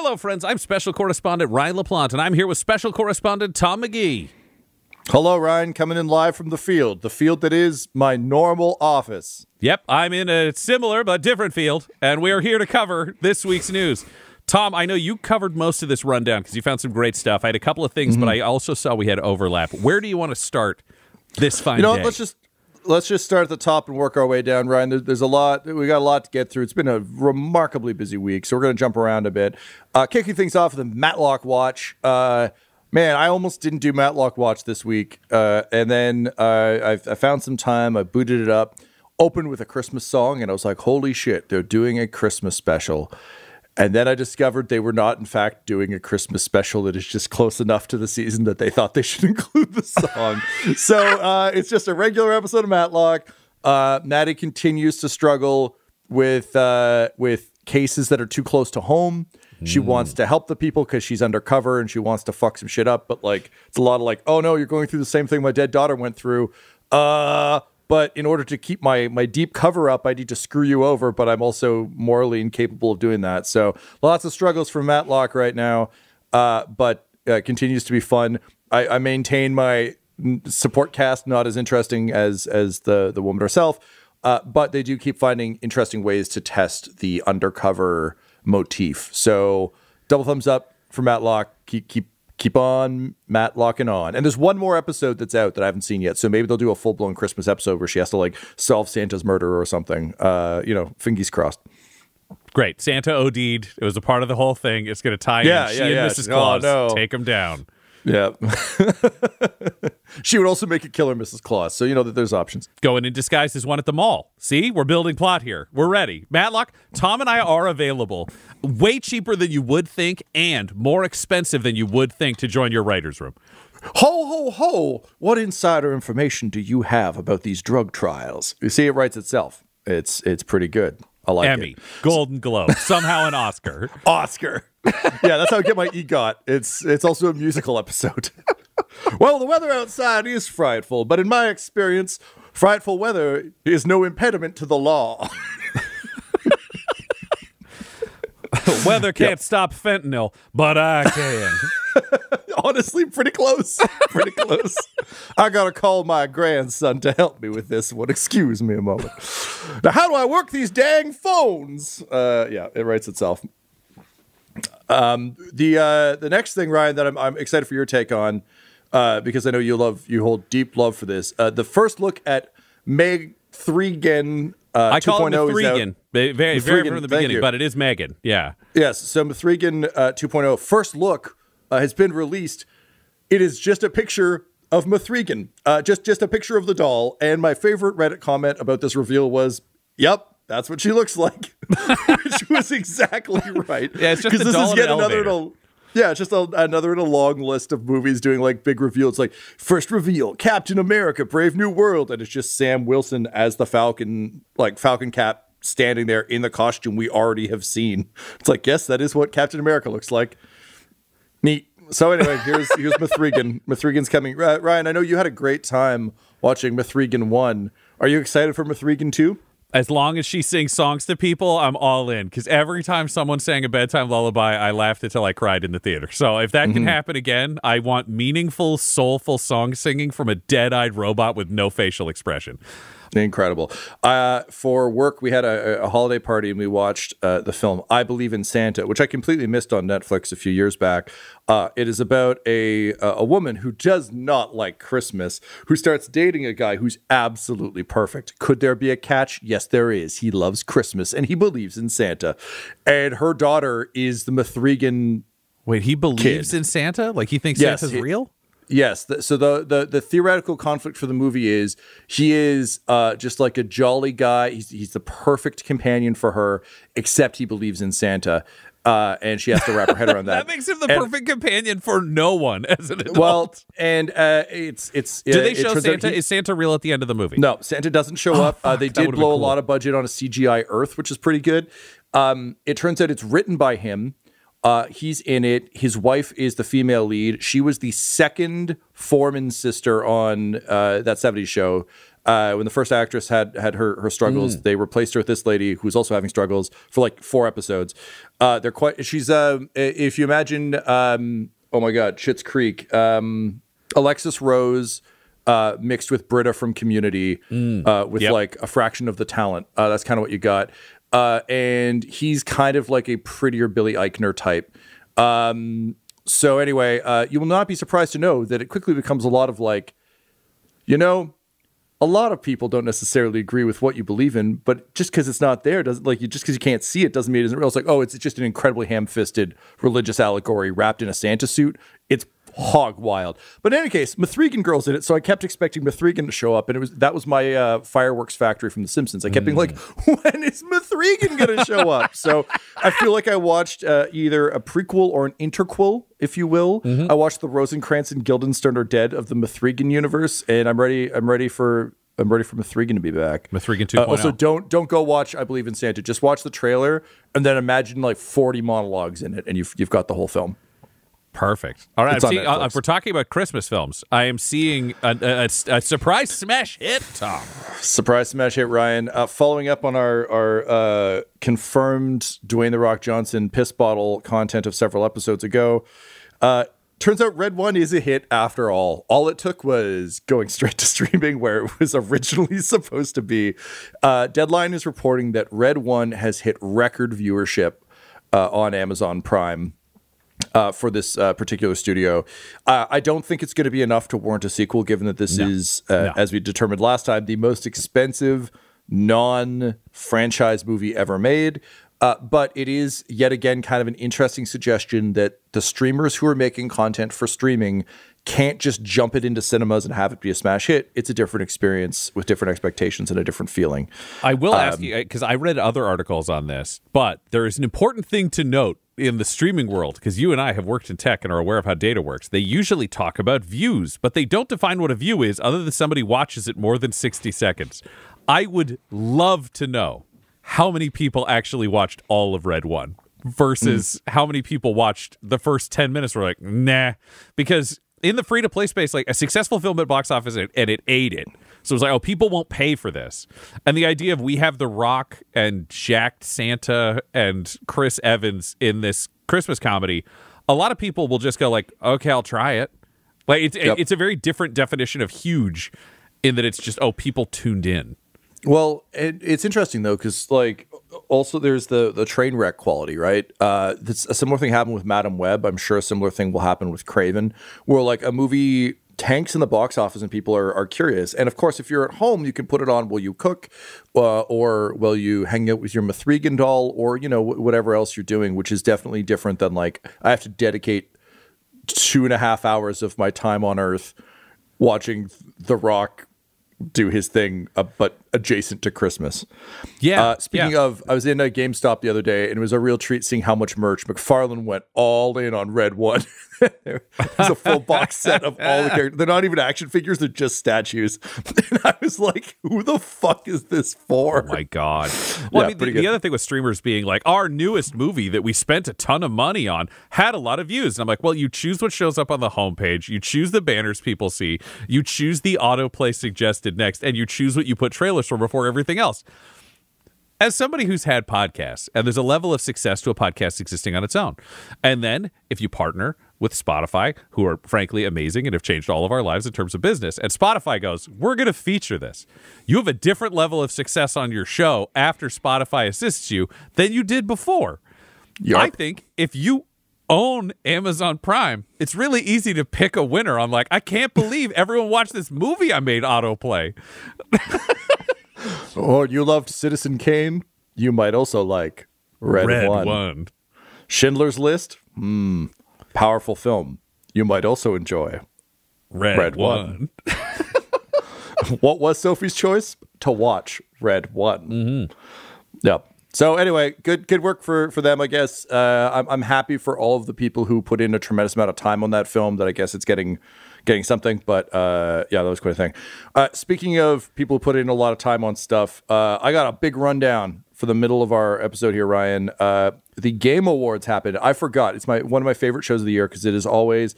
Hello, friends. I'm Special Correspondent Ryan LaPlante, and I'm here with Special Correspondent Tom McGee. Hello, Ryan, coming in live from the field that is my normal office. Yep, I'm in a similar but different field, and we are here to cover this week's news. Tom, I know you covered most of this rundown because you found some great stuff. I had a couple of things, but I also saw we had overlap. Where do you want to start this fine day? Let's just start at the top and work our way down, Ryan. There's a lot. We got a lot to get through. It's been a remarkably busy week, so we're going to jump around a bit. Kicking things off with the Matlock watch. Man, I almost didn't do Matlock watch this week, and then I found some time. I booted it up, opened with a Christmas song, and I was like, holy shit, they're doing a Christmas special. And then I discovered they were not, in fact, doing a Christmas special that is just close enough to the season that they thought they should include the song. So it's just a regular episode of Matlock. Maddie continues to struggle with cases that are too close to home. She wants to help the people because she's undercover and she wants to fuck some shit up. But like, it's a lot of like, oh no, you're going through the same thing my dead daughter went through. But in order to keep my deep cover up, I need to screw you over. But I'm also morally incapable of doing that. So lots of struggles for Matlock right now. But continues to be fun. I maintain my support cast not as interesting as the woman herself. But they do keep finding interesting ways to test the undercover motif. So double thumbs up for Matlock. Keep on Matlocking on. And there's one more episode that's out that I haven't seen yet. So maybe they'll do a full-blown Christmas episode where she has to like solve Santa's murder or something. Fingers crossed. Great. Santa OD'd. It was a part of the whole thing. It's going to tie in. She and Mrs. Claus take him down. Yeah. She would also make a killer Mrs. Claus. So you know that there's options. Going in disguise as one at the mall. See, we're building plot here. We're ready. Matlock, Tom and I are available. Way cheaper than you would think and more expensive than you would think to join your writer's room. Ho, ho, ho. What insider information do you have about these drug trials? You see, it writes itself. It's pretty good. I like Emmy, it. Golden Globe, somehow an Oscar. Oscar. Yeah, that's how I get my EGOT. It's also a musical episode. Well, the weather outside is frightful, but in my experience, frightful weather is no impediment to the law. Weather can't stop fentanyl, but I can. Honestly, pretty close. Pretty close. I gotta call my grandson to help me with this one. Excuse me a moment. Now, how do I work these dang phones? Yeah, it writes itself. The next thing, Ryan, that I'm excited for your take on, because I know you hold deep love for this. The first look at Meg Thregan. I call it 2.0 Mithrigan, very from the beginning, but it is Megan. Yeah. Yes. So Mithrigan 2.0 first look has been released. It is just a picture of Mithrigan, just a picture of the doll. And my favorite Reddit comment about this reveal was, "Yep, that's what she looks like," which was exactly right. Yeah, it's just a doll in an elevator. It's just another in a long list of movies doing like big reveals. It's like first reveal, Captain America, Brave New World, and it's just Sam Wilson as the Falcon, like Falcon Cap, standing there in the costume we already have seen. It's like, yes, that is what Captain America looks like. Neat. So anyway, here's Mithrigan. Mithrigan's coming. Ryan, I know you had a great time watching Mithrigan 1. Are you excited for Mithrigan 2? As long as she sings songs to people, I'm all in. Because every time someone sang a bedtime lullaby, I laughed until I cried in the theater. So if that can happen again, I want meaningful, soulful song singing from a dead-eyed robot with no facial expression. Incredible. For work, we had a holiday party and we watched the film I Believe in Santa, which I completely missed on Netflix a few years back. It is about a woman who does not like Christmas, who starts dating a guy who's absolutely perfect. Could there be a catch? Yes, there is. He loves Christmas and he believes in Santa. And her daughter is the Mithrigan. Wait, he believes in Santa? Like he thinks Santa's real? Yes. So the theoretical conflict for the movie is he is just like a jolly guy. He's the perfect companion for her, except he believes in Santa. And she has to wrap her head around that. That makes him the perfect companion for no one as an adult. Well, and it's. Do they show Santa? Is Santa real at the end of the movie? No, Santa doesn't show up. They did blow a lot of budget on a CGI Earth, which is pretty good. It turns out it's written by him. He's in it. His wife is the female lead. She was the second Foreman sister on that 70s show. When the first actress had her struggles, they replaced her with this lady who's also having struggles for like 4 episodes. They're quite. She's if you imagine, oh my God, Schitt's Creek, Alexis Rose mixed with Britta from Community, with like a fraction of the talent. That's kind of what you got. And he's kind of like a prettier Billy Eichner type. So anyway, you will not be surprised to know that it quickly becomes a lot of like, a lot of people don't necessarily agree with what you believe in, but just because it's not there doesn't just because you can't see it doesn't mean it isn't real. It's like, oh, it's just an incredibly ham-fisted religious allegory wrapped in a Santa suit. It's hog wild. But in any case, Mithrigan Girl's in it, so I kept expecting Mithrigan to show up, and that was my fireworks factory from The Simpsons. I kept being like, when is Mithrigan going to show up? So I feel like I watched either a prequel or an interquel, if you will. I watched the Rosencrantz and Guildenstern are dead of the Mithrigan universe, and I'm ready for Mithrigan to be back. Mithrigan 2.0. Also, don't go watch I Believe in Santa. Just watch the trailer, and then imagine like 40 monologues in it, and you've got the whole film. Perfect. All right. If we're talking about Christmas films, I am seeing a surprise smash hit, Tom. Surprise smash hit, Ryan. Following up on our confirmed Dwayne "The Rock" Johnson piss bottle content of several episodes ago, turns out Red One is a hit after all. All it took was going straight to streaming where it was originally supposed to be. Deadline is reporting that Red One has hit record viewership on Amazon Prime. For this particular studio. I don't think it's going to be enough to warrant a sequel, given that this is, as we determined last time, the most expensive non-franchise movie ever made. But it is, yet again, kind of an interesting suggestion that the streamers who are making content for streaming can't just jump it into cinemas and have it be a smash hit. It's a different experience with different expectations and a different feeling. I will ask you, because I read other articles on this, but there is an important thing to note in the streaming world, because you and I have worked in tech and are aware of how data works. They usually talk about views, but they don't define what a view is other than somebody watches it more than 60 seconds. I would love to know how many people actually watched all of Red One versus how many people watched the first 10 minutes were like, nah. Because in the free-to-play space, like a successful film at box office, and it ate it. So it was like, oh, people won't pay for this. And the idea of we have The Rock and jacked Santa and Chris Evans in this Christmas comedy, a lot of people will just go like, okay, I'll try it. Like it's a very different definition of huge in that it's just, oh, people tuned in. Well, it's interesting, though, because like also there's the train wreck quality, right? A similar thing happened with Madam Web. I'm sure a similar thing will happen with Kraven, where like a movie tanks in the box office and people are curious. And of course, if you're at home, you can put it on while you cook or while you hang out with your Mithrigan doll or, whatever else you're doing, which is definitely different than like I have to dedicate 2.5 hours of my time on Earth watching The Rock do his thing, but adjacent to Christmas. Speaking of, I was in a GameStop the other day, and it was a real treat seeing how much merch McFarlane went all in on Red One. There's a full box set of all the characters. They're not even action figures; they're just statues. And I was like, "Who the fuck is this for?" Oh my god! Well, I mean, the other thing with streamers being like, our newest movie that we spent a ton of money on had a lot of views, and I'm like, well, you choose what shows up on the homepage, you choose the banners people see, you choose the autoplay suggested next, and you choose what you put trailers for before everything else. As somebody who's had podcasts, and there's a level of success to a podcast existing on its own. And then if you partner with Spotify, who are frankly amazing and have changed all of our lives in terms of business, and Spotify goes, we're going to feature this. You have a different level of success on your show after Spotify assists you than you did before. Yep. I think if you own Amazon Prime, it's really easy to pick a winner. I'm like, I can't believe everyone watched this movie I made autoplay. Oh, you loved Citizen Kane? You might also like Red One. Schindler's List? Powerful film. You might also enjoy Red One. What was Sophie's choice? To watch Red One. Yep. So anyway, good work for them, I guess. I'm happy for all of the people who put in a tremendous amount of time on that film that I guess it's getting something. But that was quite a thing. Speaking of people who put in a lot of time on stuff, I got a big rundown for the middle of our episode here, Ryan. The Game Awards happened. I forgot. It's one of my favorite shows of the year because it is always,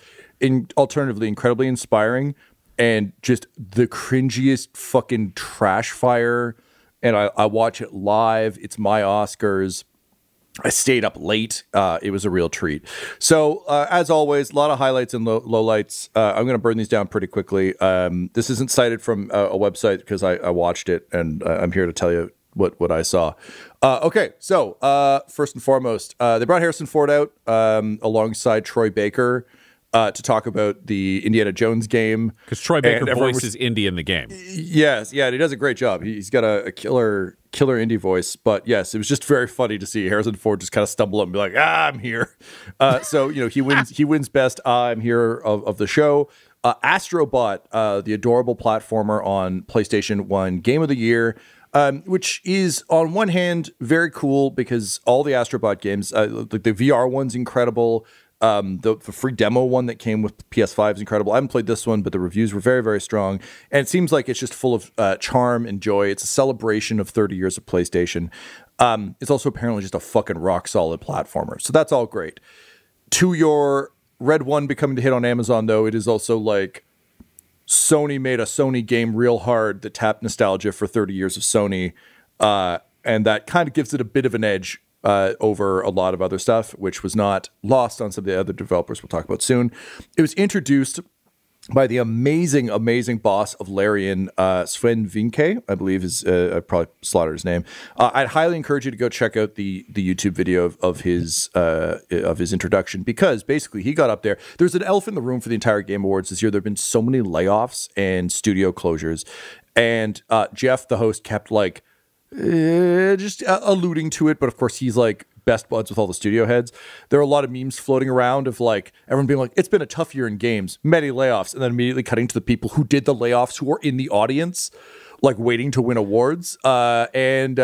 alternatively, incredibly inspiring and just the cringiest fucking trash fire. And I watch it live. It's my Oscars. I stayed up late. It was a real treat. So, as always, a lot of highlights and lowlights. I'm going to burn these down pretty quickly. This isn't cited from a website because I watched it, and I'm here to tell you what I saw. Okay, so first and foremost, they brought Harrison Ford out alongside Troy Baker to talk about the Indiana Jones game. Because Troy Baker voices Indy in the game. Yes, yeah, and he does a great job. He's got a killer Indy voice. But yes, it was just very funny to see Harrison Ford just kind of stumble up and be like, I'm here. So, he wins best I'm here of the show. Astrobot, the adorable platformer on PlayStation, won Game of the Year. Which is, on one hand, very cool because all the Astrobot games, like the VR one's incredible. The free demo one that came with PS5 is incredible. I haven't played this one, but the reviews were very, very strong. And it seems like it's just full of charm and joy. It's a celebration of 30 years of PlayStation. It's also apparently just a fucking rock solid platformer. So that's all great. To your Red One becoming a hit on Amazon, though, it is also like Sony made a Sony game real hard that tapped nostalgia for 30 years of Sony. And that kind of gives it a bit of an edge over a lot of other stuff, which was not lost on some of the other developers we'll talk about soon. It was introduced by the amazing, amazing boss of Larian, Sven Vinke, I believe is, I probably slaughtered his name. I'd highly encourage you to go check out the YouTube video of his introduction, because basically he got up there. There's an elephant in the room for the entire Game Awards this year. There have been so many layoffs and studio closures. And Jeff, the host, kept like, just alluding to it, but of course he's like best buds with all the studio heads. There are a lot of memes floating around of like everyone being like, it's been a tough year in games, many layoffs, and then immediately cutting to the people who did the layoffs who were in the audience like waiting to win awards. And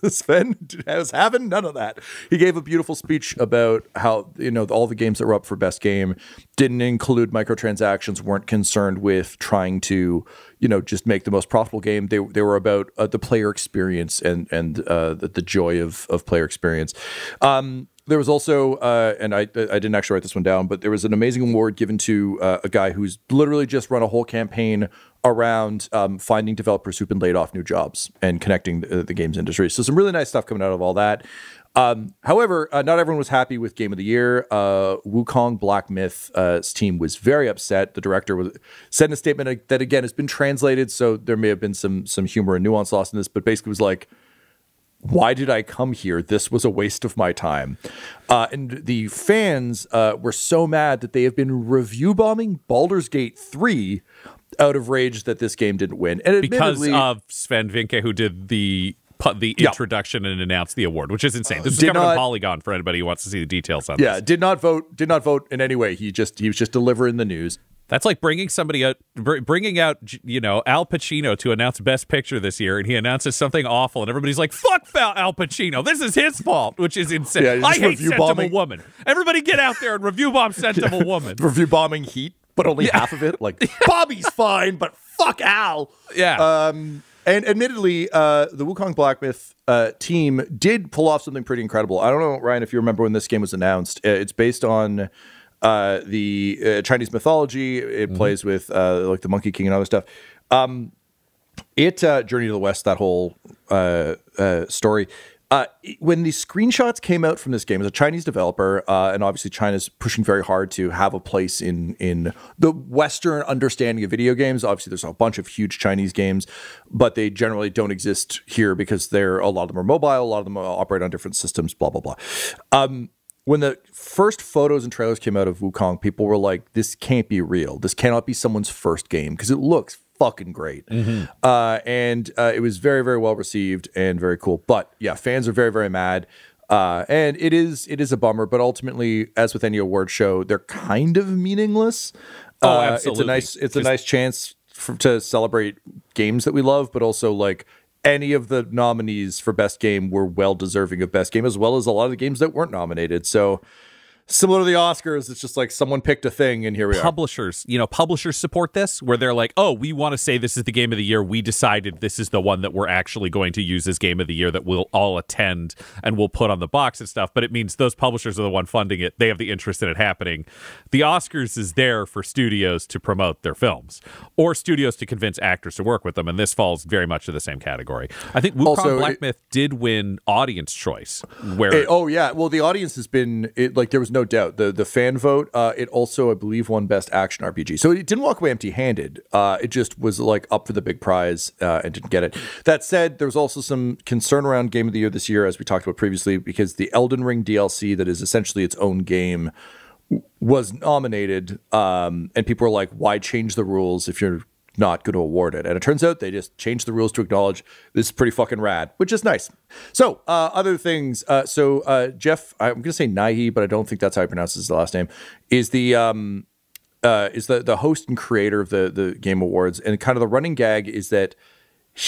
Sven was having none of that. He gave a beautiful speech about how, all the games that were up for best game didn't include microtransactions, weren't concerned with trying to, just make the most profitable game. They were about the player experience and the joy of player experience. There was also, and I didn't actually write this one down, but there was an amazing award given to a guy who's literally just run a whole campaign around finding developers who've been laid off new jobs and connecting the games industry. So some really nice stuff coming out of all that. However, not everyone was happy with Game of the Year. Wukong Black Myth's team was very upset. The director said in a statement that, again, has been translated, so there may have been some humor and nuance lost in this, but basically was like, why did I come here? This was a waste of my time. And the fans were so mad that they have been review bombing Baldur's Gate 3 out of rage that this game didn't win. And because of Sven Vinke, who did the introduction and announced the award, which is insane. This is coming on Polygon for anybody who wants to see the details on this. Yeah, did not vote in any way. He was just delivering the news. That's like bringing somebody out, bringing out, Al Pacino to announce Best Picture this year, and he announces something awful, and everybody's like, "Fuck Al Pacino! This is his fault," which is insane. Yeah, I hate Sentimental Woman. Everybody, get out there and review bomb Sentimental Woman. Review bombing Heat, but only half of it. Like Bobby's fine, but fuck Al. Yeah. And admittedly, the Wukong Black Myth team did pull off something pretty incredible. I don't know, Ryan, if you remember when this game was announced. It's based on the Chinese mythology. It plays with like the Monkey King and other stuff. Journey to the West, that whole story. When the screenshots came out from this game, as a Chinese developer, and obviously China's pushing very hard to have a place in the Western understanding of video games. Obviously, there's a bunch of huge Chinese games, but they generally don't exist here because a lot of them are mobile, a lot of them operate on different systems, blah, blah, blah. When the first photos and trailers came out of Wukong, people were like, this can't be real. This cannot be someone's first game because it looks fucking great. And it was very, very well received and very cool. But yeah, fans are very, very mad. And it is a bummer, but ultimately, as with any award show, they're kind of meaningless. Absolutely. It's a nice chance to celebrate games that we love, but also like any of the nominees for best game were well deserving of best game, as well as a lot of the games that weren't nominated. So Similar to the Oscars, it's just like someone picked a thing and here we are. Publishers support this, where they're like, oh, we want to say this is the game of the year. We decided this is the one that we're actually going to use as game of the year that we'll all attend and we'll put on the box and stuff. But it means those publishers are the one funding it. They have the interest in it happening. The Oscars is there for studios to promote their films or studios to convince actors to work with them. And this falls very much to the same category. I think Wukong Black Myth did win audience choice. Where the audience has been there was no doubt the fan vote. It also, I believe, won best action RPG. So it didn't walk away empty-handed. It just was like up for the big prize and didn't get it. That said, there was also some concern around Game of the Year this year, as we talked about previously, because the Elden Ring DLC, that is essentially its own game, was nominated, and people were like, "Why change the rules if you're not going to award it?" And it turns out they just changed the rules to acknowledge this is pretty fucking rad, which is nice. So other things. Jeff, I'm going to say Nahi, but I don't think that's how I pronounce his last name, is the host and creator of the Game Awards. And kind of the running gag is that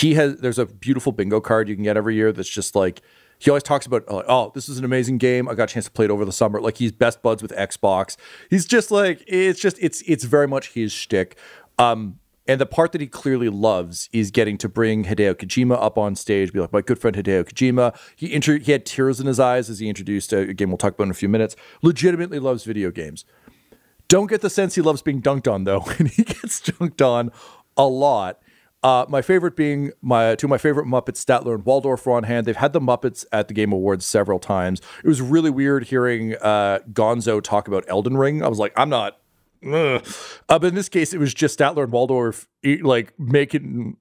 there's a beautiful bingo card you can get every year that's just like, he always talks about, oh, this is an amazing game. I got a chance to play it over the summer. Like, he's best buds with Xbox. He's just like, it's very much his shtick. And the part that he clearly loves is getting to bring Hideo Kojima up on stage, be like, my good friend Hideo Kojima. He had tears in his eyes as he introduced a game we'll talk about in a few minutes. Legitimately loves video games. Don't get the sense he loves being dunked on, though. And he gets dunked on a lot. My favorite being two of my favorite Muppets, Statler and Waldorf, were on hand. They've had the Muppets at the Game Awards several times. It was really weird hearing Gonzo talk about Elden Ring. I was like, I'm not. But in this case, it was just Statler and Waldorf doing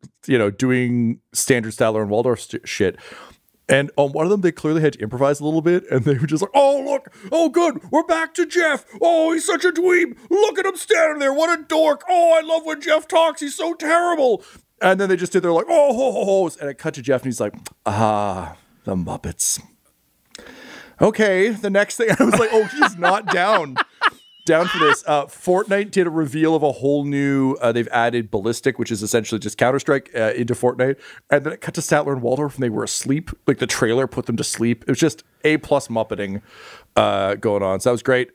standard Statler and Waldorf shit. And on one of them, they clearly had to improvise a little bit, and they were just like, oh, look, oh, good, we're back to Jeff. Oh, he's such a dweeb. Look at him standing there. What a dork. Oh, I love when Jeff talks. He's so terrible. And then they just did their like, oh, ho, ho, ho. And it cut to Jeff, and he's like, the Muppets. Okay, the next thing, I was like, oh, he's not down for this. Fortnite did a reveal of a whole new, they've added Ballistic, which is essentially just Counter-Strike into Fortnite. And then it cut to Statler and Waldorf and they were asleep. Like, the trailer put them to sleep. It was just A+ Muppeting going on. So that was great.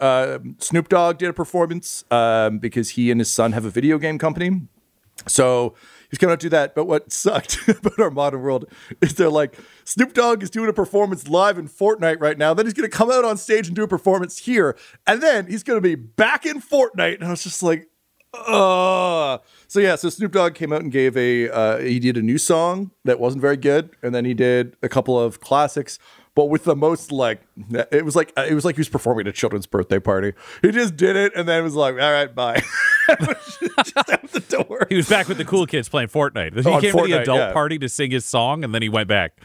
Snoop Dogg did a performance because he and his son have a video game company. So he's going to do that. But what sucked about our modern world is they're like, Snoop Dogg is doing a performance live in Fortnite right now. Then he's going to come out on stage and do a performance here. And then he's going to be back in Fortnite. And I was just like, so Snoop Dogg came out and gave he did a new song that wasn't very good. And then he did a couple of classics. But with the most it was like he was performing at a children's birthday party. He just did it and then was like, all right, bye. Just out the door. He was back with the cool kids playing Fortnite. He came to the adult party to sing his song, and then he went back.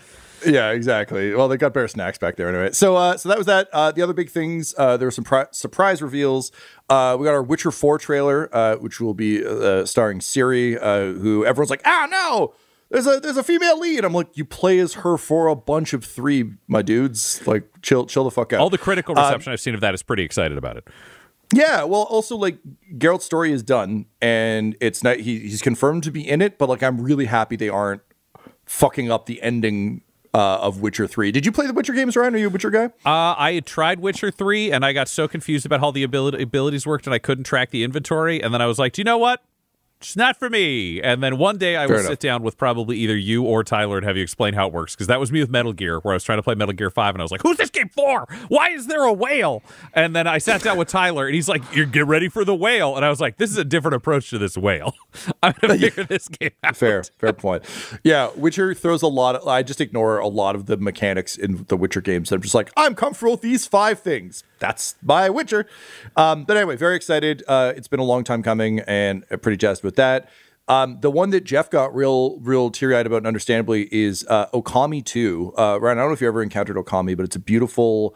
Yeah, exactly. Well, they got better snacks back there anyway. So that was that. The other big things, there were some surprise reveals. We got our Witcher 4 trailer, which will be starring Ciri, who everyone's like, no! There's a female lead. I'm like, you play as her for a bunch of 3, my dudes. Like, chill the fuck out. All the critical reception I've seen of that is pretty excited about it. Yeah, well, also, like, Geralt's story is done, and it's not, he's confirmed to be in it, but, like, I'm really happy they aren't fucking up the ending of Witcher 3. Did you play the Witcher games, Ryan? Are you a Witcher guy? I had tried Witcher 3, and I got so confused about how the abilities worked, and I couldn't track the inventory, and then I was like, do you know what? It's not for me. And then one day I will sit down with probably either you or Tyler and have you explain how it works. Because that was me with Metal Gear, where I was trying to play Metal Gear 5, and I was like, who's this game for? Why is there a whale? And then I sat down with Tyler, and he's like, you get ready for the whale. And I was like, this is a different approach to this whale. I'm going to figure this game out. Fair point. Yeah, Witcher throws I just ignore a lot of the mechanics in the Witcher games. I'm just like, I'm comfortable with these 5 things. That's my Witcher. But anyway, very excited. It's been a long time coming, and pretty jazzed with that. The one that Jeff got real teary-eyed about, and understandably, is Okami 2. Ryan, I don't know if you ever encountered Okami, but it's a beautiful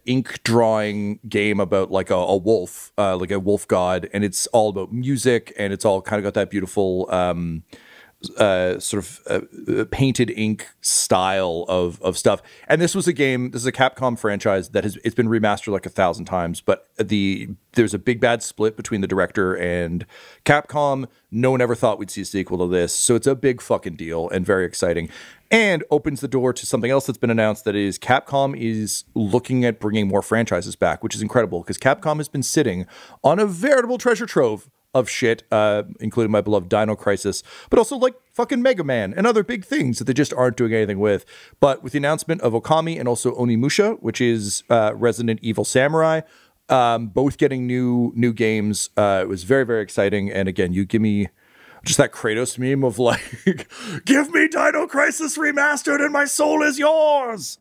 ink drawing game about like a wolf, like a wolf god, and it's all about music, and it's all kind of got that beautiful painted ink style of stuff. And this is a Capcom franchise that it's been remastered like 1,000 times, but there's a big bad split between the director and Capcom. No one ever thought we'd see a sequel to this, so it's a big fucking deal and very exciting, and opens the door to something else that's been announced, that is Capcom is looking at bringing more franchises back, which is incredible because Capcom has been sitting on a veritable treasure trove of shit, including my beloved Dino Crisis, but also like fucking Mega Man and other big things that they just aren't doing anything with. But with the announcement of Okami and also Onimusha, which is Resident Evil Samurai, both getting new games, it was very, very exciting. And again, you give me just that Kratos meme of like, give me Dino Crisis remastered and my soul is yours.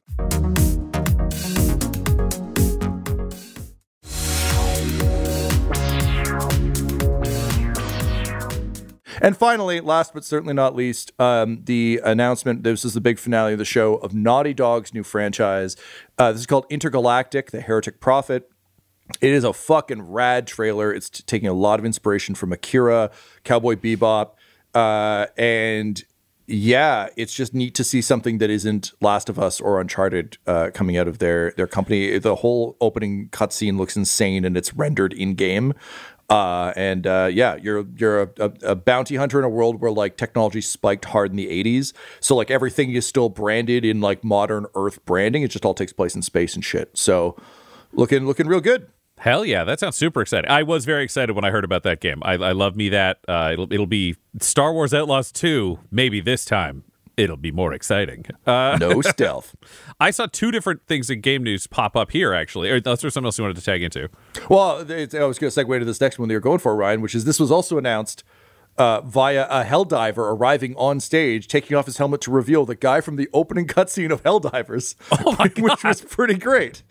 And finally, last but certainly not least, the announcement, this is the big finale of the show, of Naughty Dog's new franchise. This is called Intergalactic, the Heretic Prophet. It is a fucking rad trailer. It's taking a lot of inspiration from Akira, Cowboy Bebop, and yeah, it's just neat to see something that isn't Last of Us or Uncharted coming out of their company. The whole opening cutscene looks insane, and it's rendered in-game. Yeah, you're a bounty hunter in a world where like technology spiked hard in the 80s. So like everything is still branded in like modern Earth branding. It just all takes place in space and shit. So looking real good. Hell yeah, that sounds super exciting. I was very excited when I heard about that game. I love me that. It'll be Star Wars Outlaws 2, maybe this time. It'll be more exciting. No stealth. I saw two different things in game news pop up here, actually. Or unless there's something else you wanted to tag into. Well, I was going to segue to this next one that you're going for, Ryan, which is this was also announced via a Helldiver arriving on stage, taking off his helmet to reveal the guy from the opening cutscene of Helldivers, which was pretty great.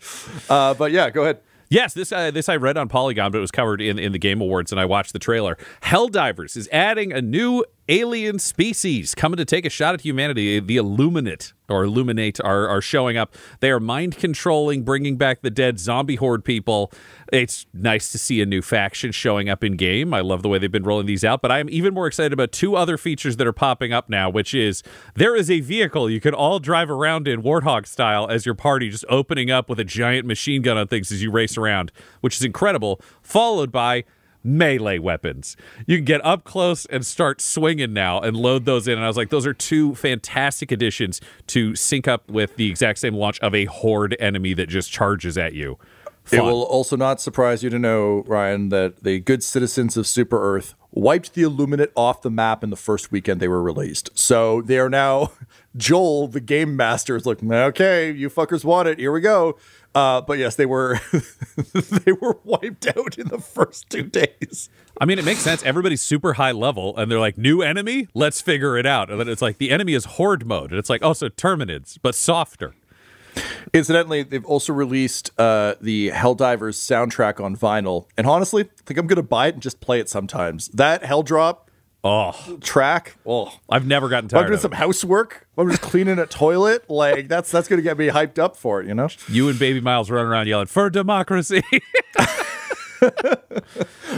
But yeah, go ahead. Yes, this I read on Polygon, but it was covered in the Game Awards, and I watched the trailer. Helldivers is adding a new alien species coming to take a shot at humanity. The Illuminate are showing up. They are mind controlling, bringing back the dead zombie horde people. It's nice to see a new faction showing up in game. I love the way they've been rolling these out, but I am even more excited about two other features that are popping up now, which is there is a vehicle you can all drive around in Warthog style as your party, just opening up with a giant machine gun on things as you race around, which is incredible, followed by melee weapons. You can get up close and start swinging now and load those in. And I was like, those are two fantastic additions to sync up with the exact same launch of a horde enemy that just charges at you. Fun. It will also not surprise you to know, Ryan, that the good citizens of Super Earth wiped the Illuminate off the map in the first weekend they were released. So they are now, Joel, the game master, is like, okay, you fuckers want it, here we go. But yes, they were they were wiped out in the first 2 days. I mean, it makes sense. Everybody's super high level, and they're like, new enemy? Let's figure it out. And then it's like, the enemy is horde mode. And it's like, oh, so Terminids, but softer. Incidentally, they've also released the Helldivers soundtrack on vinyl. And honestly, I think I'm going to buy it and just play it sometimes. That Hell Drop track. Oh, I've never gotten tired I'm doing some housework. I'm just cleaning a toilet. Like that's going to get me hyped up for it, you know? You and Baby Miles running around yelling, for democracy.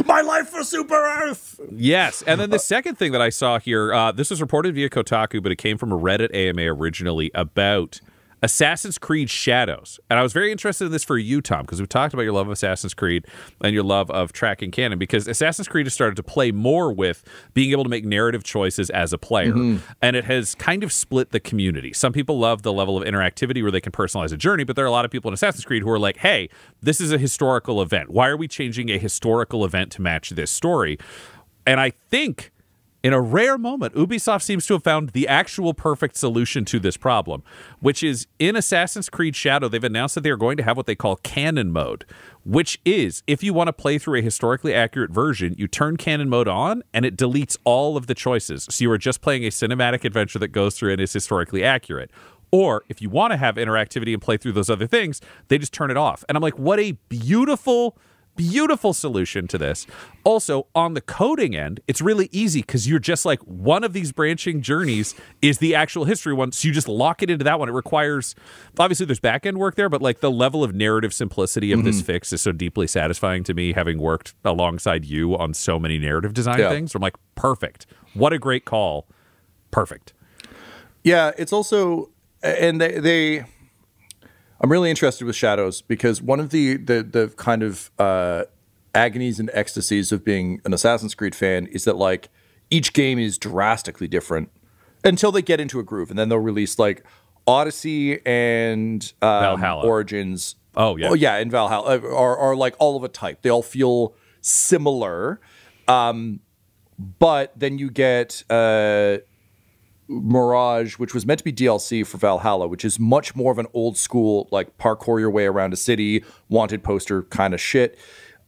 My life for Super Earth. Yes. And then the second thing that I saw here, this was reported via Kotaku, but it came from a Reddit AMA originally about Assassin's Creed Shadows. And I was very interested in this for you, Tom, because we've talked about your love of Assassin's Creed and your love of tracking canon, because Assassin's Creed has started to play more with being able to make narrative choices as a player. And it has kind of split the community. Some people love the level of interactivity where they can personalize a journey, but there are a lot of people in Assassin's Creed who are like, hey, this is a historical event. Why are we changing a historical event to match this story? And I think in a rare moment, Ubisoft seems to have found the actual perfect solution to this problem, which is in Assassin's Creed Shadow, they've announced that they are going to have what they call canon mode, which is if you want to play through a historically accurate version, you turn canon mode on and it deletes all of the choices. So you are just playing a cinematic adventure that goes through and is historically accurate. Or if you want to have interactivity and play through those other things, they just turn it off. And I'm like, what a beautiful solution to this. Also, on the coding end, it's really easy because you're just like, one of these branching journeys is the actual history one, so you just lock it into that one. It requires, obviously there's back-end work there, but like the level of narrative simplicity of this fix is so deeply satisfying to me, having worked alongside you on so many narrative design things. I'm like, perfect. What a great call. perfect. Yeah, it's also, and I'm really interested with Shadows because one of the kind of agonies and ecstasies of being an Assassin's Creed fan is that like each game is drastically different until they get into a groove, and then they'll release like Odyssey and Valhalla. Origins. Oh yeah, and Valhalla are like all of a type. They all feel similar, but then you get Mirage, which was meant to be DLC for Valhalla, which is much more of an old school like parkour your way around a city, wanted poster kind of shit.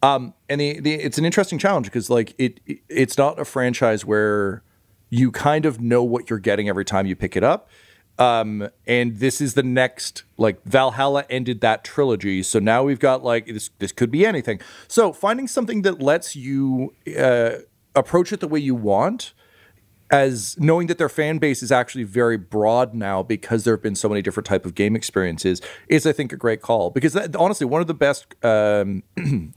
And it's an interesting challenge because like it's not a franchise where you kind of know what you're getting every time you pick it up. And this is the next, like Valhalla ended that trilogy. So now we've got like, this could be anything. So finding something that lets you approach it the way you want, as knowing that their fan base is actually very broad now because there have been so many different type of game experiences is, I think, a great call. Because honestly, one of the best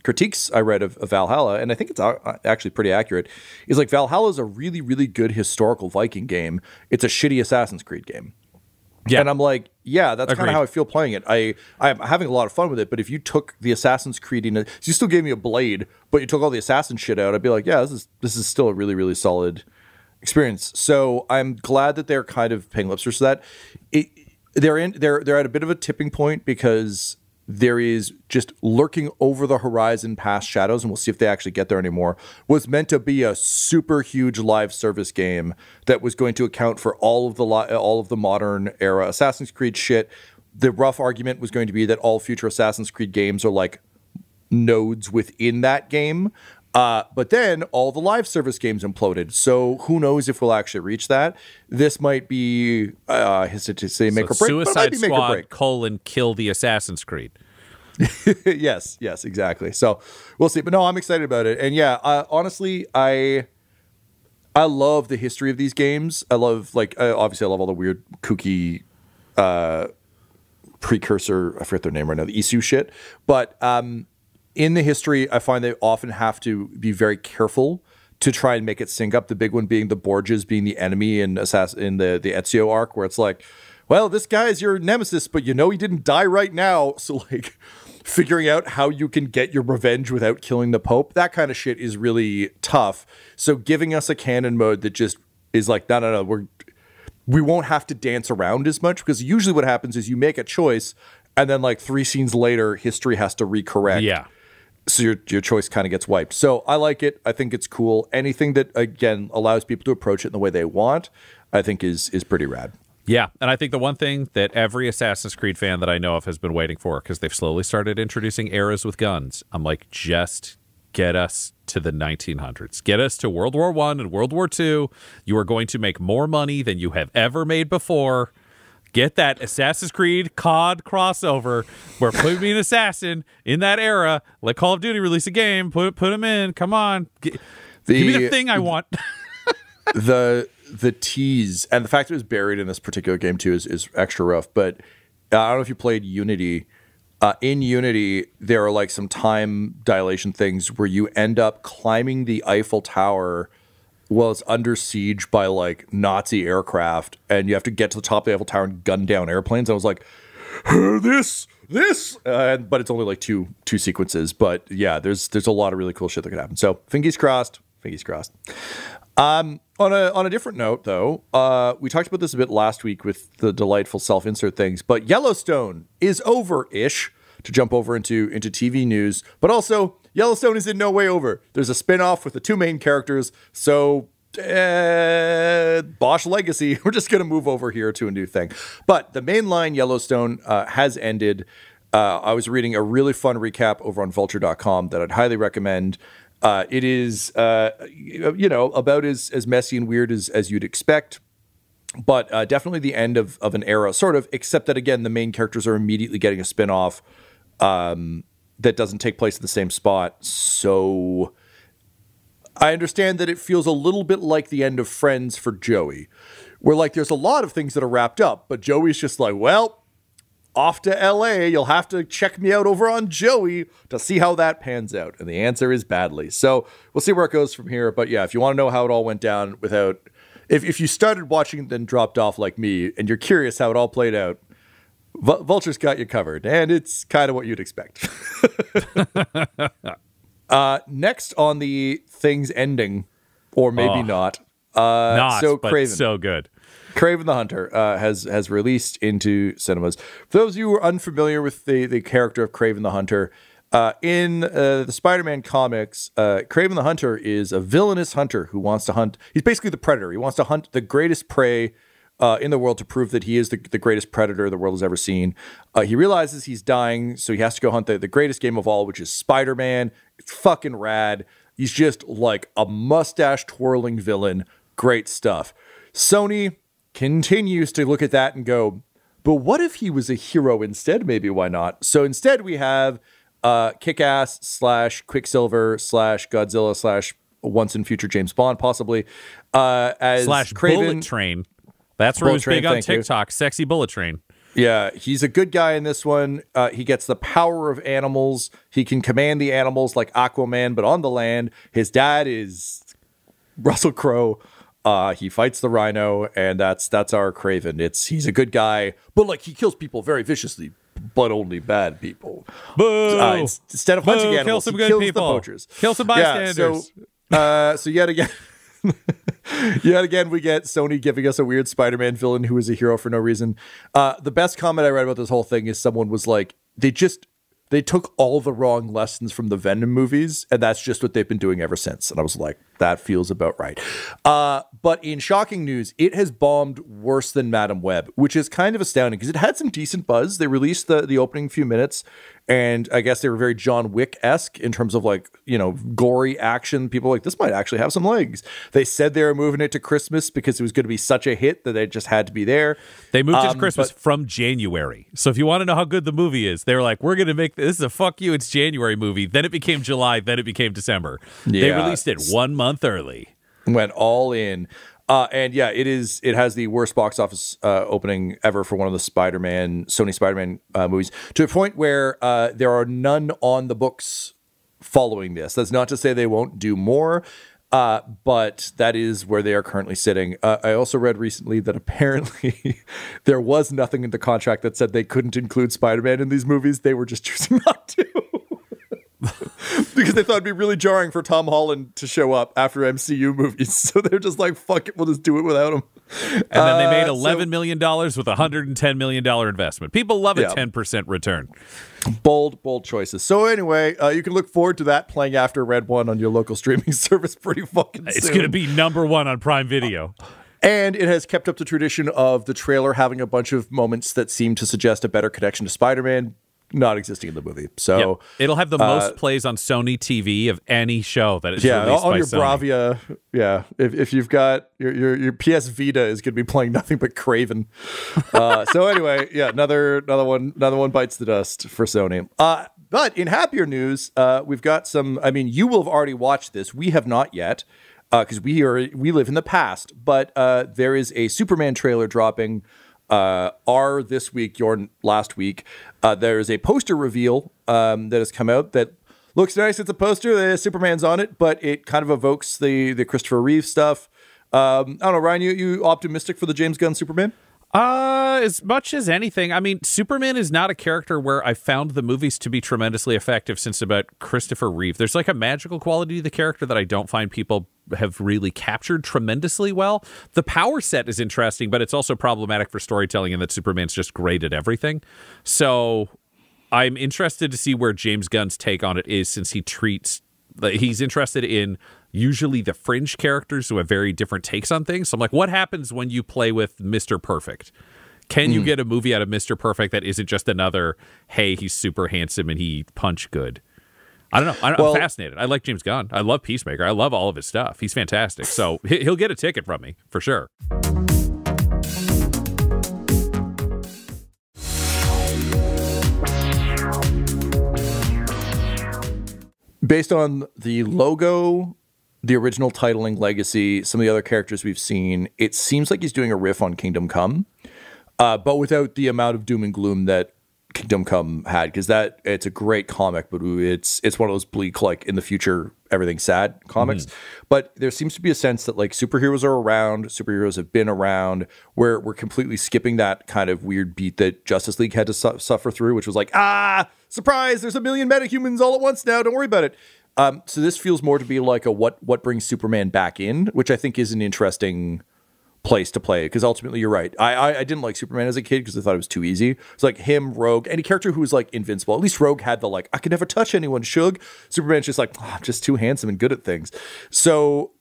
critiques I read of Valhalla, and I think it's actually pretty accurate, is like Valhalla is a really, really good historical Viking game. It's a shitty Assassin's Creed game. Yeah. And I'm like, yeah, that's kind of how I feel playing it. I'm having a lot of fun with it, but if you took the Assassin's Creed, so you still gave me a blade, but you took all the assassin shit out, I'd be like, yeah, this is still a really, really solid experience. So I'm glad that they're kind of paying lip service to that. They're at a bit of a tipping point because there is just lurking over the horizon past Shadows, and we'll see if they actually get there anymore, was meant to be a super huge live service game that was going to account for all of the modern era Assassin's Creed shit. The rough argument was going to be that all future Assassin's Creed games are like nodes within that game. But then all the live service games imploded. So who knows if we'll actually reach that. This might be, hesitant to say make or break, Suicide but it might be make Squad, or break. kill the Assassin's Creed. yes, exactly. So we'll see. But no, I'm excited about it. And yeah, honestly, I love the history of these games. I love, like, obviously I love all the weird, kooky precursor, I forget their name right now, the Isu shit. But in the history, I find they often have to be very careful to try and make it sync up. The big one being the Borgias being the enemy in the Ezio arc, where it's like, well, this guy is your nemesis, but you know he didn't die right now. So like figuring out how you can get your revenge without killing the Pope, that kind of shit is really tough. So giving us a canon mode that just is like, no, we won't have to dance around as much, because usually what happens is you make a choice and then like 3 scenes later, history has to recorrect. Yeah. So your choice kind of gets wiped. So I like it. I think it's cool. Anything that, again, allows people to approach it in the way they want, I think is pretty rad. Yeah, and I think the one thing that every Assassin's Creed fan that I know of has been waiting for, because they've slowly started introducing eras with guns. I'm like, just get us to the 1900s. Get us to World War I and World War II. You are going to make more money than you have ever made before. Get that Assassin's Creed COD crossover where put me an assassin in that era. Let Call of Duty release a game. Put him in. Come on. Give me the thing I want. the tease and the fact that it was buried in this particular game too is extra rough. But I don't know if you played Unity. In Unity, there are like some time dilation things where you end up climbing the Eiffel Tower while it's under siege by like Nazi aircraft, and you have to get to the top of the Eiffel Tower and gun down airplanes. And I was like, this, but it's only like two sequences. But yeah, there's a lot of really cool shit that could happen. So fingers crossed. On a different note, though, we talked about this a bit last week with the delightful self-insert things, but Yellowstone is over-ish, to jump over into TV news. But also, Yellowstone is in no way over. There's a spin-off with the 2 main characters, so Bosch Legacy, we're just going to move over here to a new thing. But the mainline Yellowstone has ended. I was reading a really fun recap over on vulture.com that I'd highly recommend. It is, about as messy and weird as you'd expect, but definitely the end of an era, sort of, except that, again, the main characters are immediately getting a spin-off that doesn't take place in the same spot. So I understand that it feels a little bit like the end of Friends for Joey, where, like, there's a lot of things that are wrapped up, but Joey's just like, well, off to LA, you'll have to check me out over on Joey to see how that pans out. And the answer is badly. So we'll see where it goes from here. But yeah, if you want to know how it all went down without if you started watching and then dropped off like me, and you're curious how it all played out, Vulture's got you covered, and it's kind of what you'd expect. Next on the things ending, or maybe not. So but Kraven, so good. Kraven the Hunter has released into cinemas. For those of you who are unfamiliar with the character of Kraven the Hunter, in the Spider-Man comics, Kraven the Hunter is a villainous hunter who wants to hunt. He's basically the predator. He wants to hunt the greatest prey in the world to prove that he is the greatest predator the world has ever seen. He realizes he's dying, so he has to go hunt the greatest game of all, which is Spider-Man. It's fucking rad. He's just like a mustache-twirling villain. Great stuff. Sony continues to look at that and go, but what if he was a hero instead? Maybe why not? So instead we have Kick-Ass / Quicksilver / Godzilla / once in future James Bond, possibly, as / Kraven. Bullet Train. That's where he was big on TikTok. Sexy Bullet Train. Yeah, he's a good guy in this one. He gets the power of animals. He can command the animals like Aquaman, but on the land. His dad is Russell Crowe. He fights the Rhino, and that's our Kraven. He's a good guy, but like he kills people very viciously, but only bad people. Boo! Instead of hunting animals, kill some he good kills people. the poachers. Kill some bystanders. So yet again. Yet again, we get Sony giving us a weird Spider-Man villain who is a hero for no reason. The best comment I read about this whole thing is someone was like, they took all the wrong lessons from the Venom movies, and that's just what they've been doing ever since. And I was like, that feels about right. But in shocking news, it has bombed worse than Madam Web, which is kind of astounding because it had some decent buzz. They released the opening few minutes, and I guess they were very John Wick-esque in terms of like, gory action. People were like, this might actually have some legs. They said they were moving it to Christmas because it was going to be such a hit that they just had to be there. They moved it to Christmas from January. So if you want to know how good the movie is, they were like, we're going to make this is a fuck you, it's January movie. Then it became July. Then it became December. Yeah. They released it 1 month early. Went all in. And yeah, it has the worst box office opening ever for one of the Sony Spider-Man movies, to a point where there are none on the books following this. That's not to say they won't do more, but that is where they are currently sitting. I also read recently that apparently there was nothing in the contract that said they couldn't include Spider-Man in these movies. They were just choosing not to. Because they thought it'd be really jarring for Tom Holland to show up after MCU movies. So they're just like, fuck it, we'll just do it without him. And then they made $11 million with a $110 million investment. People love a 10% return. Bold choices. So anyway, you can look forward to that playing after Red One on your local streaming service pretty fucking soon. It's going to be #1 on Prime Video. And it has kept up the tradition of the trailer having a bunch of moments that seem to suggest a better connection to Spider-Man, not existing in the movie. So it'll have the most plays on Sony TV of any show that is released on by your Sony. Bravia. Yeah, if you've got your PS Vita is going to be playing nothing but Kraven. So anyway, yeah, another one bites the dust for Sony. But in happier news, we've got some. I mean, you will have already watched this. We have not yet, because we live in the past. But there is a Superman trailer dropping. This week, your last week, there is a poster reveal that has come out that looks nice. It's a poster. Superman's on it, but it kind of evokes the Christopher Reeve stuff. I don't know, Ryan, you optimistic for the James Gunn Superman? As much as anything. I mean, Superman is not a character where I found the movies to be tremendously effective since about Christopher Reeve. There's like a magical quality to the character that I don't find people have really captured tremendously well. The power set is interesting, but it's also problematic for storytelling in that Superman's just great at everything. So I'm interested to see where James Gunn's take on it is, since he's interested in usually the fringe characters who have very different takes on things. So I'm like, what happens when you play with Mr. Perfect? Can you get a movie out of Mr. Perfect that isn't just another, hey, he's super handsome and he punch good? I don't know. I'm fascinated. I like James Gunn. I love Peacemaker. I love all of his stuff. He's fantastic. So he'll get a ticket from me, for sure. Based on the logo, the original titling, Legacy, some of the other characters we've seen, it seems like he's doing a riff on Kingdom Come, but without the amount of doom and gloom that Kingdom Come had, because that it's a great comic, but it's one of those bleak, like in the future everything's sad comics. But there seems to be a sense that like superheroes are around, superheroes have been around, where we're completely skipping that kind of weird beat that Justice League had to suffer through, which was like, surprise, there's a million metahumans all at once now, don't worry about it. So this feels more to be like a what brings Superman back in, which I think is an interesting place to play, because ultimately you're right. I didn't like Superman as a kid because I thought it was too easy. It's like him, Rogue, any character who was like invincible. At least Rogue had the like, I could never touch anyone, shug. Superman's just like, I'm just too handsome and good at things. So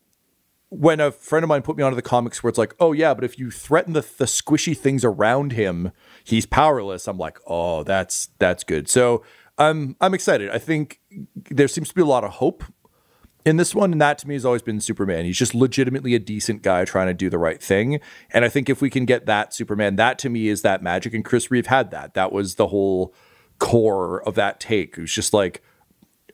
when a friend of mine put me onto the comics where it's like, oh yeah, but if you threaten the squishy things around him, he's powerless. I'm like, oh, that's good. So I'm excited. I think there seems to be a lot of hope in this one, and that to me has always been Superman. He's just legitimately a decent guy trying to do the right thing. And I think if we can get that Superman, that to me is that magic. And Chris Reeve had that. That was the whole core of that take. It was just like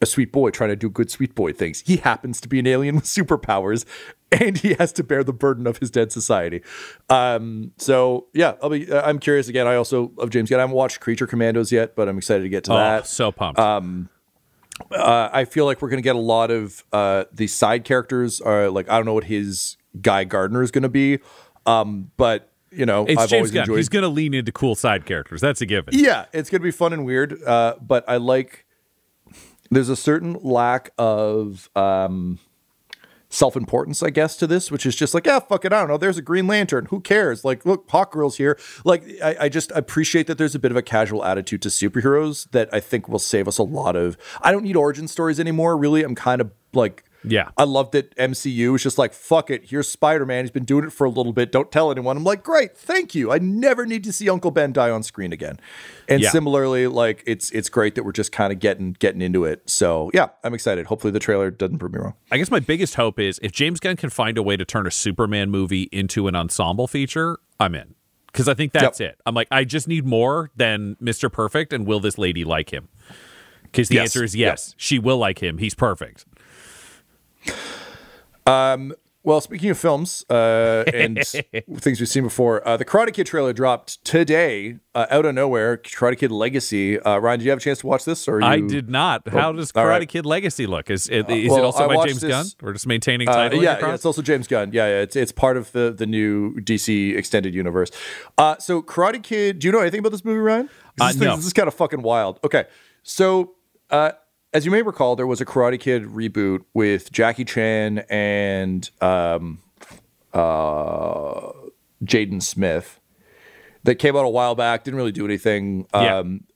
a sweet boy trying to do good sweet boy things. He happens to be an alien with superpowers, and he has to bear the burden of his dead society. So yeah, I'm curious again. I also of James Gunn. I haven't watched Creature Commandos yet, but I'm excited to get to that. So pumped. I feel like we're going to get a lot of the side characters. Like, I don't know what his Guy Gardner is going to be, but you know, it's I've James always Gunn. enjoyed. He's going to lean into cool side characters. That's a given. Yeah, it's going to be fun and weird. But I like. There's a certain lack of self-importance, I guess, to this, which is just like, yeah, fuck it, I don't know. There's a Green Lantern. Who cares? Like, look, Hawkgirl's here. Like, I just appreciate that there's a bit of a casual attitude to superheroes that I think will save us a lot of. I don't need origin stories anymore. Really, I'm kind of like. Yeah. I love that MCU is just like, fuck it, here's Spider-Man. He's been doing it for a little bit. Don't tell anyone. I'm like, great, thank you. I never need to see Uncle Ben die on screen again. And similarly, like, it's great that we're just kind of getting into it. So yeah, I'm excited. Hopefully the trailer doesn't prove me wrong. I guess my biggest hope is if James Gunn can find a way to turn a Superman movie into an ensemble feature, I'm in. Because I think that's it. I'm like, I just need more than Mr. Perfect, and will this lady like him? Because the answer is yes. She will like him. He's perfect. Well, speaking of films and things we've seen before, the Karate Kid trailer dropped today out of nowhere. Karate Kid Legacy. Ryan, did you have a chance to watch this? Or I did not. How does Karate Kid Legacy look? Is it also by James Gunn? We're just maintaining title. Yeah, it's also James Gunn. Yeah, it's part of the new DC extended universe. So Karate Kid. Do you know anything about this movie, Ryan? No. This is kind of fucking wild. Okay, so. As you may recall, there was a Karate Kid reboot with Jackie Chan and Jaden Smith that came out a while back, didn't really do anything.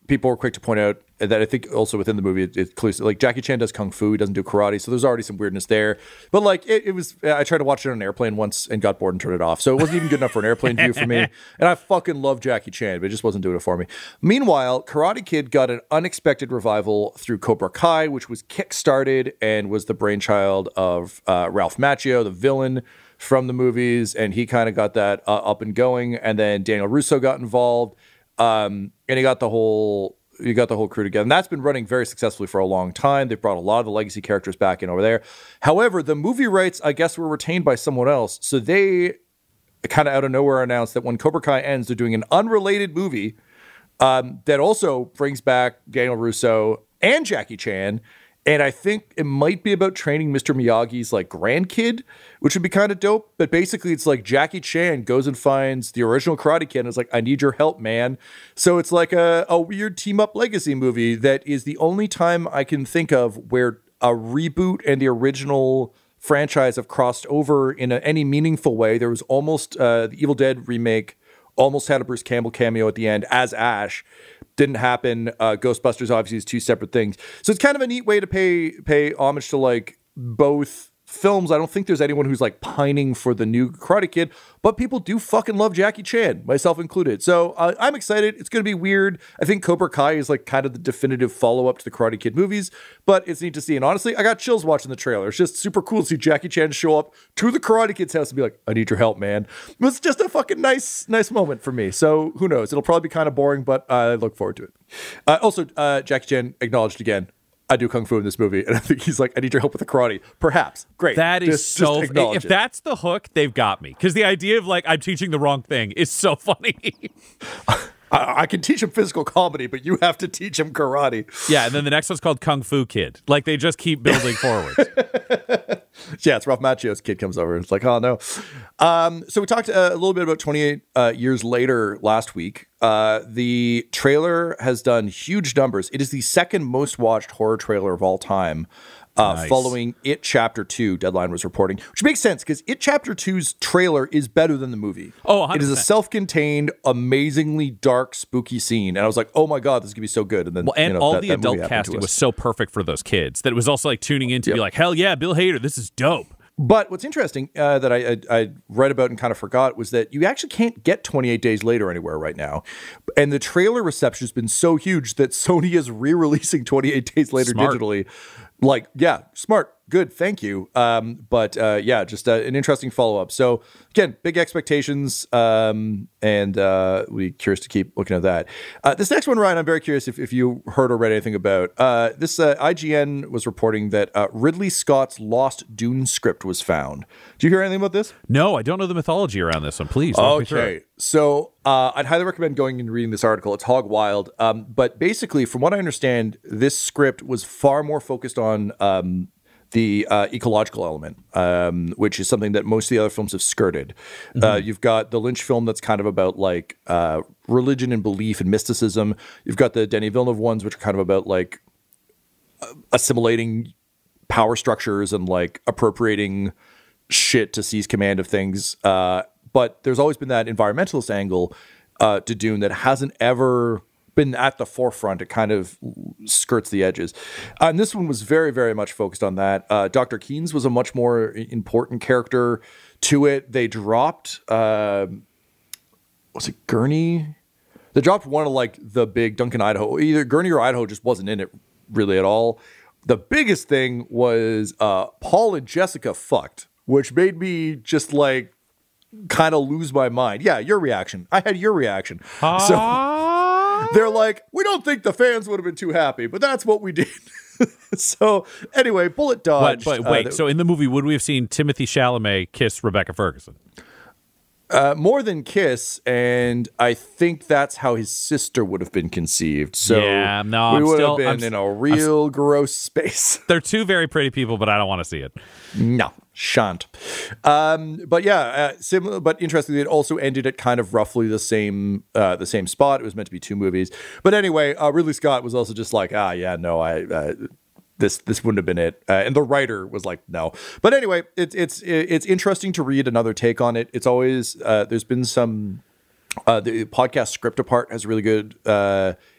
People were quick to point out that I think also within the movie, it's clear, like Jackie Chan does kung fu, he doesn't do karate, so there's already some weirdness there. But like it was, I tried to watch it on an airplane once and got bored and turned it off. So it wasn't even good enough for an airplane view for me. And I fucking love Jackie Chan, but it just wasn't doing it for me. Meanwhile, Karate Kid got an unexpected revival through Cobra Kai, which was kickstarted and was the brainchild of Ralph Macchio, the villain from the movies, and he kind of got that up and going. And then Daniel Russo got involved, and he got the whole crew together. And that's been running very successfully for a long time. They've brought a lot of the legacy characters back in over there. However, the movie rights, I guess, were retained by someone else. So they kind of out of nowhere announced that when Cobra Kai ends, they're doing an unrelated movie that also brings back Daniel Russo and Jackie Chan. And I think it might be about training Mr. Miyagi's like grandkid, which would be kind of dope. But basically it's like Jackie Chan goes and finds the original Karate Kid and is like, I need your help, man. So it's like a weird team up legacy movie that is the only time I can think of where a reboot and the original franchise have crossed over in any meaningful way. There was almost the Evil Dead remake almost had a Bruce Campbell cameo at the end as Ash. Didn't happen. Ghostbusters obviously is two separate things. So it's kind of a neat way to pay homage to like both films. I don't think there's anyone who's like pining for the new Karate Kid, but people do fucking love Jackie Chan, myself included. So I'm excited. It's going to be weird. I think Cobra Kai is like kind of the definitive follow-up to the Karate Kid movies, but it's neat to see. And honestly, I got chills watching the trailer. It's just super cool to see Jackie Chan show up to the Karate Kid's house and be like, I need your help, man. It was just a fucking nice moment for me. So who knows? It'll probably be kind of boring, but I look forward to it. Also, Jackie Chan acknowledged again, I do kung fu in this movie, and I think he's like, I need your help with the karate. Perhaps. Great. That is just if that's the hook, they've got me. Because the idea of like, I'm teaching the wrong thing is so funny. I can teach him physical comedy, but you have to teach him karate. Yeah, and then the next one's called Kung Fu Kid. Like, they just keep building forward. Yeah, it's Ralph Macchio's kid comes over. And it's like, oh, no. So we talked a little bit about 28 years later last week. The trailer has done huge numbers. It is the second most watched horror trailer of all time. Nice. Following It Chapter 2, Deadline was reporting, which makes sense because It Chapter 2's trailer is better than the movie. Oh, 100%. It is a self-contained, amazingly dark, spooky scene. And I was like, oh my God, this is going to be so good. And then, all the adult casting was so perfect for those kids that it was also like tuning in to be like, hell yeah, Bill Hader, this is dope. But what's interesting that I read about and kind of forgot was that you actually can't get 28 Days Later anywhere right now. And the trailer reception has been so huge that Sony is re-releasing 28 Days Later digitally. Like, yeah, smart. Good. Thank you. But just an interesting follow-up. So again, big expectations. And we're curious to keep looking at that. This next one, Ryan, I'm very curious if you heard or read anything about. This IGN was reporting that Ridley Scott's lost Dune script was found. Do you hear anything about this? No, I don't know the mythology around this one. Please. Walk me through it. So I'd highly recommend going and reading this article. It's hog wild. But basically, from what I understand, this script was far more focused on the ecological element, which is something that most of the other films have skirted. You've got the Lynch film that's kind of about like religion and belief and mysticism. You've got the Denis Villeneuve ones, which are kind of about like assimilating power structures and like appropriating shit to seize command of things. But there's always been that environmentalist angle to Dune that hasn't ever been at the forefront. It kind of skirts the edges. And this one was very, very much focused on that. Dr. Keynes was a much more important character to it. They dropped, was it Gurney? They dropped one of like the big Duncan Idaho. Either Gurney or Idaho just wasn't in it really at all. The biggest thing was Paul and Jessica fucked, which made me just like kind of lose my mind. Yeah, your reaction. I had your reaction. So they're like, we don't think the fans would have been too happy, but that's what we did. So anyway, bullet dodge. But wait, so in the movie, would we have seen Timothée Chalamet kiss Rebecca Ferguson? More than kiss, and I think that's how his sister would have been conceived. So yeah, no, we would have been in a real gross space. They're two very pretty people, but I don't want to see it. No, shan't. But yeah, similar, but interestingly, it also ended at kind of roughly the same spot. It was meant to be two movies, but anyway, Ridley Scott was also just like, this wouldn't have been it, and the writer was like, no. But anyway, it's interesting to read another take on it. It's always there's been some the podcast Script Apart has a really good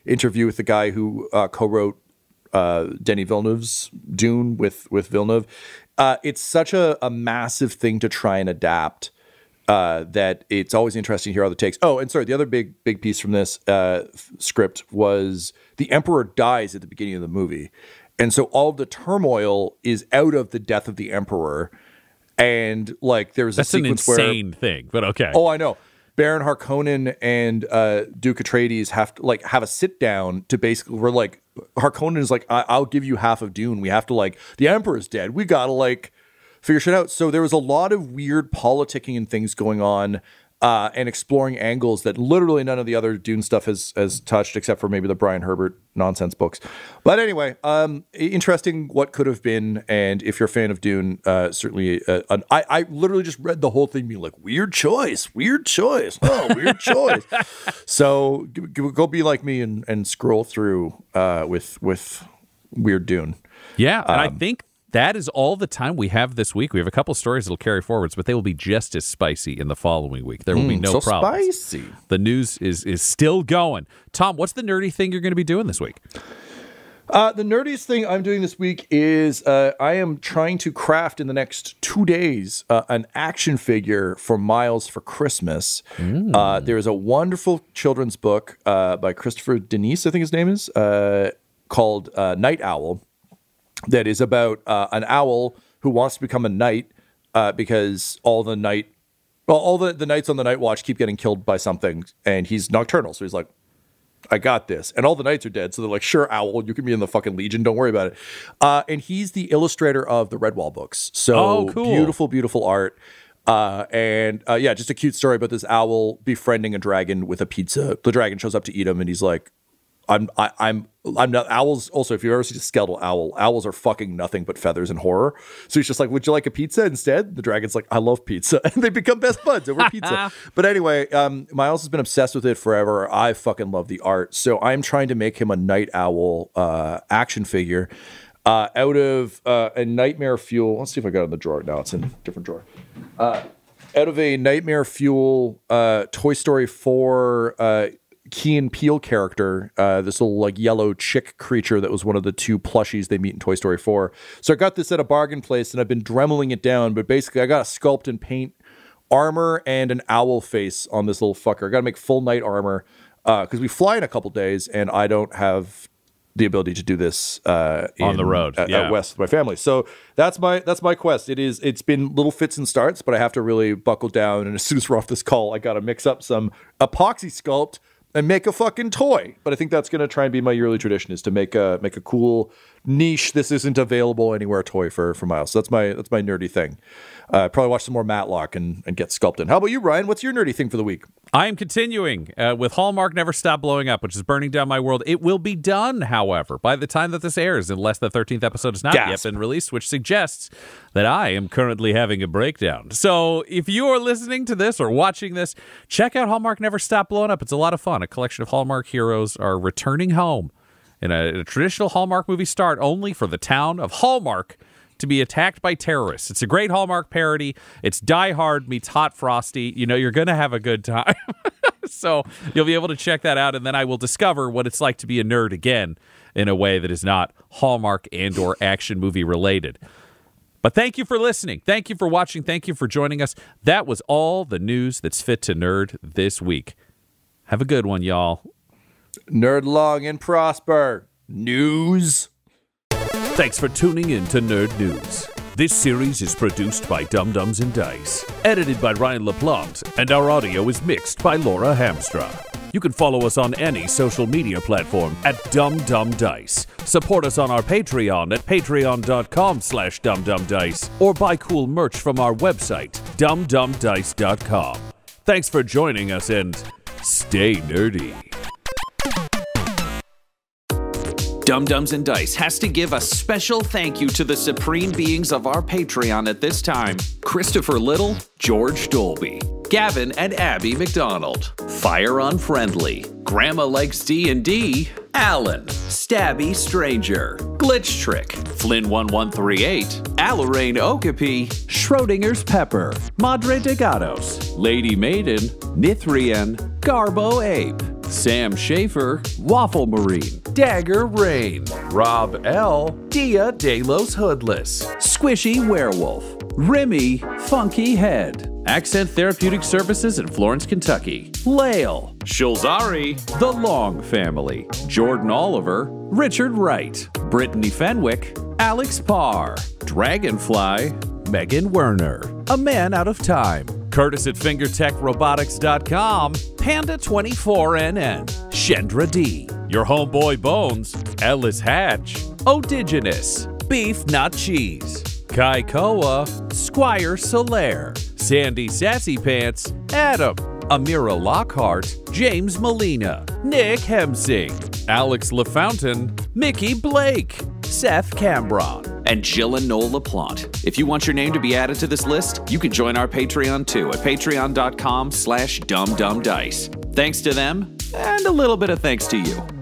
interview with the guy who co-wrote Denis Villeneuve's Dune with Villeneuve. It's such a massive thing to try and adapt that it's always interesting to hear other takes. Oh, and sorry, the other big piece from this script was the Emperor dies at the beginning of the movie. And so all the turmoil is out of the death of the Emperor. And like there's a sequence where... That's an insane thing, but okay. Oh, I know. Baron Harkonnen and Duke Atreides have a sit down to basically... We're like... Harkonnen is like, I'll give you half of Dune. We have to like... The Emperor's dead. We gotta like figure shit out. So there was a lot of weird politicking and things going on and exploring angles that literally none of the other Dune stuff has touched, except for maybe the Brian Herbert nonsense books. But anyway, interesting what could have been. And if you're a fan of Dune, certainly, I literally just read the whole thing being like, weird choice. Oh, weird choice. So go be like me and scroll through with weird Dune. Yeah, and I think that is all the time we have this week. We have a couple stories that'll carry forwards, but they will be just as spicy in the following week. There will be no problems. Spicy. The news is still going. Tom, what's the nerdy thing you're going to be doing this week? The nerdiest thing I'm doing this week is I am trying to craft in the next 2 days an action figure for Miles for Christmas. There is a wonderful children's book by Christopher Denise, I think his name is, called Night Owl. That is about an owl who wants to become a knight because all the nights on the Night Watch keep getting killed by something, and he's nocturnal. So he's like, I got this. And all the knights are dead. So they're like, sure, Owl, you can be in the fucking Legion. Don't worry about it. And he's the illustrator of the Redwall books. So cool. Beautiful, beautiful art. Just a cute story about this owl befriending a dragon with a pizza. The dragon shows up to eat him, and he's like, I'm not owls. Also, if you've ever seen a skeletal owl, owls are fucking nothing but feathers and horror. So he's just like, would you like a pizza instead? The dragon's like, I love pizza. And they become best buds over pizza. But anyway, Miles has been obsessed with it forever. I fucking love the art. So I'm trying to make him a night owl action figure out of a Nightmare Fuel. Let's see if I got it in the drawer. No, it's in a different drawer. Out of a Nightmare Fuel Toy Story 4 Key and Peele character, this little like yellow chick creature that was one of the two plushies they meet in Toy Story 4. So I got this at a bargain place and I've been dremeling it down, but basically I got to sculpt and paint armor and an owl face on this little fucker. I got to make full night armor because we fly in a couple days and I don't have the ability to do this on the road out west with my family. So that's my quest. It's been little fits and starts, but I have to really buckle down. And as soon as we're off this call, I got to mix up some epoxy sculpt and make a fucking toy. But I think that's going to try and be my yearly tradition, is to make a cool niche this isn't available anywhere toy for Miles. So that's my nerdy thing. Probably watch some more Matlock and get sculpted. How about you, Ryan? What's your nerdy thing for the week? I am continuing with Hallmark Never Stop Blowing Up, which is burning down my world. It will be done, however, by the time that this airs, unless the 13th episode has not yet been released, which suggests that I am currently having a breakdown. So if you are listening to this or watching this, check out Hallmark Never Stop Blowing Up. It's a lot of fun. A collection of Hallmark heroes are returning home in a traditional Hallmark movie start, only for the town of Hallmark to be attacked by terrorists. It's a great Hallmark parody. It's Die Hard meets Hot Frosty. You know, you're going to have a good time. So you'll be able to check that out, and then I will discover what it's like to be a nerd again in a way that is not Hallmark and or action movie related. But thank you for listening. Thank you for watching. Thank you for joining us. That was all the news that's fit to nerd this week. Have a good one, y'all. Nerd long and prosper. News. Thanks for tuning in to Nerd News. This series is produced by Dum Dums and Dice, edited by Ryan LaPlante, and our audio is mixed by Laura Hamstra. You can follow us on any social media platform at Dum Dum Dice. Support us on our Patreon at patreon.com/dumdumdice, or buy cool merch from our website, dumdumdice.com. Thanks for joining us, and stay nerdy. Dum Dums and Dice has to give a special thank you to the supreme beings of our Patreon at this time: Christopher Little, George Dolby, Gavin and Abby McDonald, Fire Unfriendly, Grandma Likes D&D, Alan, Stabby Stranger, Glitch Trick, Flynn1138, Alarain Okapi, Schrodinger's Pepper, Madre de Gatos, Lady Maiden, Nithrian, Garbo Ape, Sam Schaefer, Waffle Marine, Dagger Rain, Rob L, Dia De Los Hoodless, Squishy Werewolf, Remy Funky Head, Accent Therapeutic Services in Florence, Kentucky, Lael, Shulzari, The Long Family, Jordan Oliver, Richard Wright, Brittany Fenwick, Alex Parr, Dragonfly, Megan Werner, A Man Out of Time, Curtis at FingerTechRobotics.com, Panda24NN, Shendra D, Your Homeboy Bones, Ellis Hatch, Odigenous, Beef Not Cheese, Kai Koa, Squire Solaire, Sandy Sassy Pants, Adam, Amira Lockhart, James Molina, Nick Hemsing, Alex LaFountain, Mickey Blake, Seth Cambron, and Jill and Noel LaPlante. If you want your name to be added to this list, you can join our Patreon too at patreon.com/dumdumdice. Thanks to them, and a little bit of thanks to you.